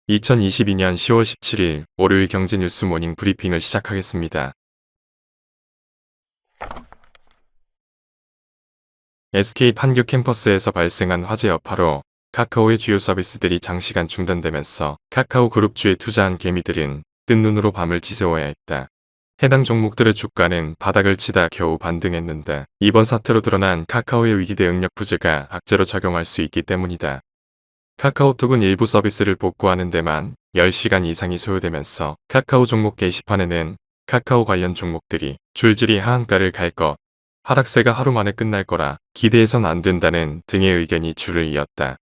2022년 10월 17일 월요일 경제뉴스 모닝 브리핑을 시작하겠습니다. SK 판교 캠퍼스에서 발생한 화재 여파로 카카오의 주요 서비스들이 장시간 중단되면서 카카오 그룹주에 투자한 개미들은 뜬 눈으로 밤을 지새워야 했다. 해당 종목들의 주가는 바닥을 치다 겨우 반등했는데 이번 사태로 드러난 카카오의 위기 대응력 부재가 악재로 작용할 수 있기 때문이다. 카카오톡은 일부 서비스를 복구하는 데만 10시간 이상이 소요되면서 카카오 종목 게시판에는 카카오 관련 종목들이 줄줄이 하한가를 갈 것, 하락세가 하루 만에 끝날 거라 기대해선 안 된다는 등의 의견이 줄을 이었다.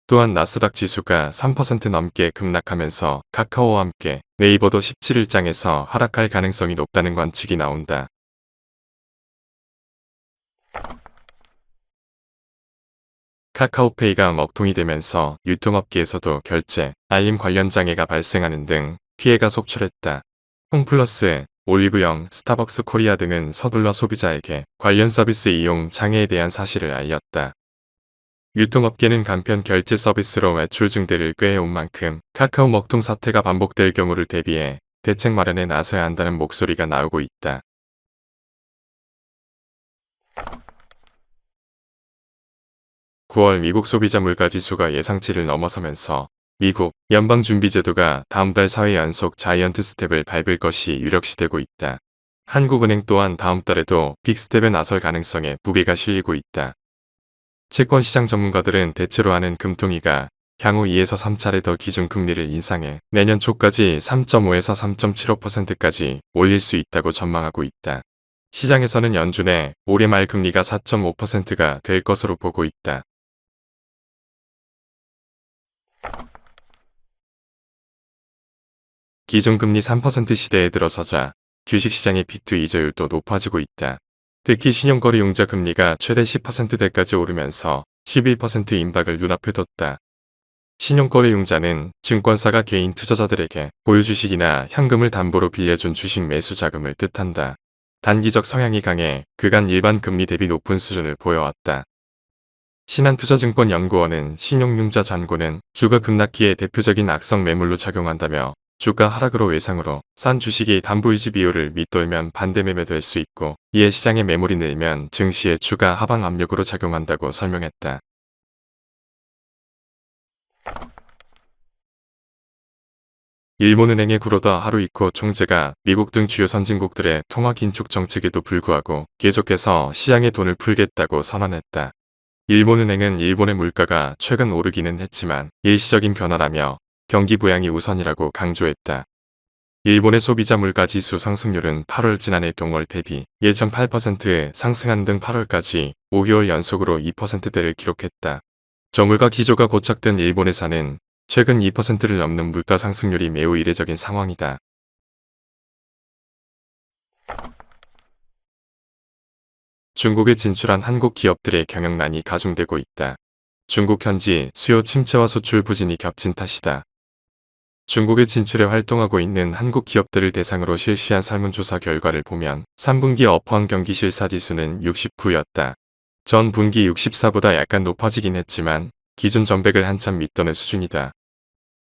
또한 나스닥 지수가 3% 넘게 급락하면서 카카오와 함께 네이버도 17일장에서 하락할 가능성이 높다는 관측이 나온다. 카카오페이가 먹통이 되면서 유통업계에서도 결제, 알림 관련 장애가 발생하는 등 피해가 속출했다. 홈플러스, 올리브영, 스타벅스 코리아 등은 서둘러 소비자에게 관련 서비스 이용 장애에 대한 사실을 알렸다. 유통업계는 간편 결제 서비스로 매출 증대를 꾀해온 만큼 카카오 먹통 사태가 반복될 경우를 대비해 대책 마련에 나서야 한다는 목소리가 나오고 있다. 9월 미국 소비자 물가지수가 예상치를 넘어서면서 미국 연방준비제도가 다음 달 4회 연속 자이언트 스텝을 밟을 것이 유력시되고 있다. 한국은행 또한 다음 달에도 빅스텝에 나설 가능성에 무게가 실리고 있다. 채권시장 전문가들은 대체로 하는 금통위가 향후 2에서 3차례 더 기준금리를 인상해 내년 초까지 3.5에서 3.75%까지 올릴 수 있다고 전망하고 있다. 시장에서는 연준의 올해 말 금리가 4.5%가 될 것으로 보고 있다. 기준금리 3% 시대에 들어서자 주식시장의 비투 이자율도 높아지고 있다. 특히 신용거래융자 금리가 최대 10%대까지 오르면서 11% 임박을 눈앞에 뒀다. 신용거래융자는 증권사가 개인 투자자들에게 보유주식이나 현금을 담보로 빌려준 주식 매수 자금을 뜻한다. 단기적 성향이 강해 그간 일반 금리 대비 높은 수준을 보여왔다. 신한투자증권연구원은 신용융자 잔고는 주가 급락기에 대표적인 악성 매물로 작용한다며 주가 하락으로 외상으로 싼 주식이 담보유지 비율을 밑돌면 반대 매매될 수 있고 이에 시장의 매물이 늘면 증시의 주가 하방 압력으로 작용한다고 설명했다. 일본은행의 구로다 하루이코 총재가 미국 등 주요 선진국들의 통화 긴축 정책에도 불구하고 계속해서 시장에 돈을 풀겠다고 선언했다. 일본은행은 일본의 물가가 최근 오르기는 했지만 일시적인 변화라며 경기 부양이 우선이라고 강조했다. 일본의 소비자 물가 지수 상승률은 8월 지난해 동월 대비 1.8% 상승한 등 8월까지 5개월 연속으로 2%대를 기록했다. 저물가 기조가 고착된 일본에서는 최근 2%를 넘는 물가 상승률이 매우 이례적인 상황이다. 중국에 진출한 한국 기업들의 경영난이 가중되고 있다. 중국 현지 수요 침체와 수출 부진이 겹친 탓이다. 중국에 진출해 활동하고 있는 한국 기업들을 대상으로 실시한 설문조사 결과를 보면 3분기 업황 경기 실사지수는 69였다. 전 분기 64보다 약간 높아지긴 했지만 기준 전백을 한참 밑도는 수준이다.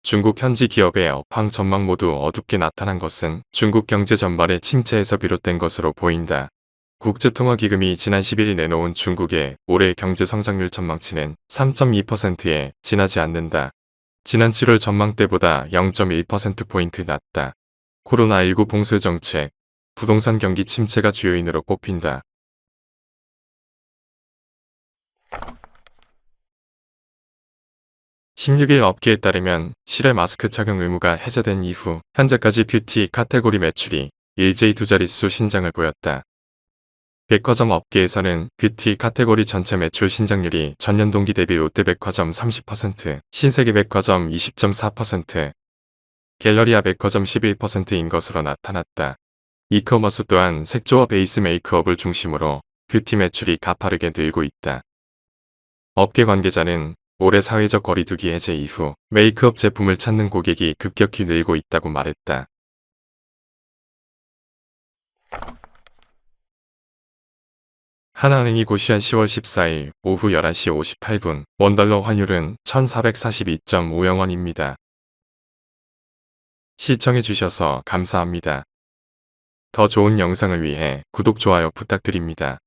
중국 현지 기업의 업황 전망 모두 어둡게 나타난 것은 중국 경제 전반의 침체에서 비롯된 것으로 보인다. 국제통화기금이 지난 11일 내놓은 중국의 올해 경제 성장률 전망치는 3.2%에 지나지 않는다. 지난 7월 전망대보다 0.1%포인트 낮다. 코로나19 봉쇄 정책, 부동산 경기 침체가 주요인으로 꼽힌다. (16일) 업계에 따르면 실외 마스크 착용 의무가 해제된 이후 현재까지 뷰티 카테고리 매출이 일제히 두 자릿수 신장을 보였다. 백화점 업계에서는 뷰티 카테고리 전체 매출 신장률이 전년 동기 대비 롯데백화점 30%, 신세계백화점 20.4%, 갤러리아 백화점 11%인 것으로 나타났다. 이커머스 또한 색조와 베이스 메이크업을 중심으로 뷰티 매출이 가파르게 늘고 있다. 업계 관계자는 올해 사회적 거리두기 해제 이후 메이크업 제품을 찾는 고객이 급격히 늘고 있다고 말했다. 하나은행이 고시한 10월 14일 오후 11시 58분 원달러 환율은 1442.50원입니다. 시청해주셔서 감사합니다. 더 좋은 영상을 위해 구독, 좋아요 부탁드립니다.